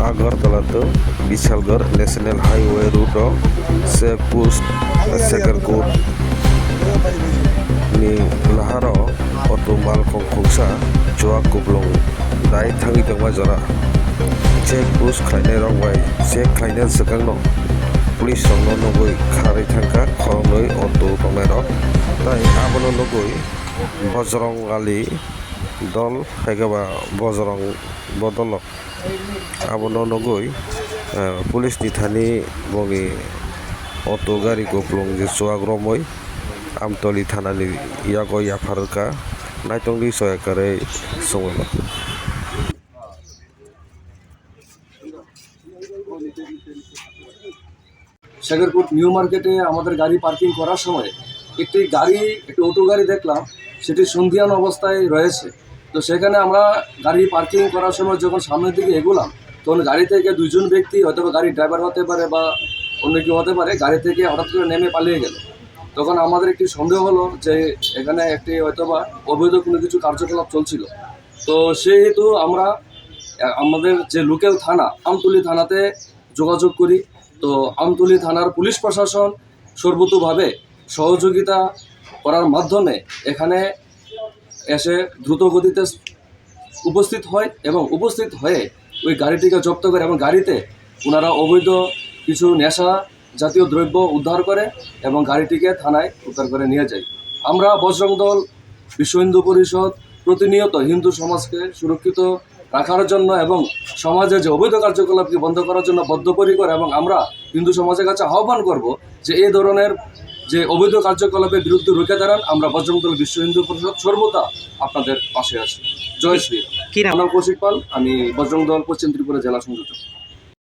Agartala to Bishalgarh National Highway route se post Sagarkot ni laharo otomal khongkhongsa chuak kublong dai thangi tangma jora check post khaine rong bai check khaine sakang no police songno nogoi khari thangka khornoi auto tongnai rok tai abono nogoi bojrong ali dol haigaba bojrong bodolok abono nogoi police ni thani bogi auto gari kublong je chuak romoi Amtoli Thanani Yago Yafarka Naitongli Soyakare Songolo শাগরকোট new মার্কেটে আমাদের গাড়ি parking করার সময় একটি auto গাড়ি দেখলাম, সেটি সন্ধিয়ান অবস্থায় রয়েছে। তো সেখানে আমরা গাড়ি পার্কিং করার সময় যখন সামনের দিকে এগোলাম, তখন গাড়ি থেকে দুজন ব্যক্তি, হয়তো গাড়ির ড্রাইভার হতে পারে বা অন্য কেউ হতে পারে, গাড়ি থেকে হঠাৎ করে নেমে পালিয়ে গেল। তখন আমাদের একটি সন্দেহ হলো যে এখানে একটি হয়তোবা অবৈধ কোনো কিছু কার্যকলাপ চলছিল। তো সেহেতু আমরা আমাদের যে লোকাল থানা আমতলী থানাতে যোগাযোগ করি। তো আমতলী থানার পুলিশ প্রশাসন সর্বতোভাবে সহযোগিতা করার মাধ্যমে এখানে এসে দ্রুত গতিতে উপস্থিত হয় এবং উপস্থিত হয়ে ওই গাড়িটিকে জব্দ করে এবং গাড়িতে ওনারা অবৈধ কিছু নেশা জাতীয় দ্রব্য উদ্ধার করে এবং গাড়িটিকে থানায় উদ্ধার করে নিয়ে যায়। আমরা বজরং দল বিশ্ব হিন্দু পরিষদ প্রতিনিয়ত হিন্দু সমাজকে সুরক্ষিত রাখার জন্য এবং সমাজে যে অবৈধ কার্যকলাপকে বন্ধ করার জন্য বদ্ধপরিকর, এবং আমরা হিন্দু সমাজের কাছে আহ্বান করব যে এই ধরনের যে অবৈধ কার্যকলাপের বিরুদ্ধে রুখে দাঁড়ান। আমরা বজরং দল বিশ্ব হিন্দু পরিষদ সর্বদা আপনাদের পাশে আছি। জয় শ্রী রাম। নাম কৌশিক পাল, আমি বজরং দল পশ্চিম ত্রিপুরা জেলা সংযোজক।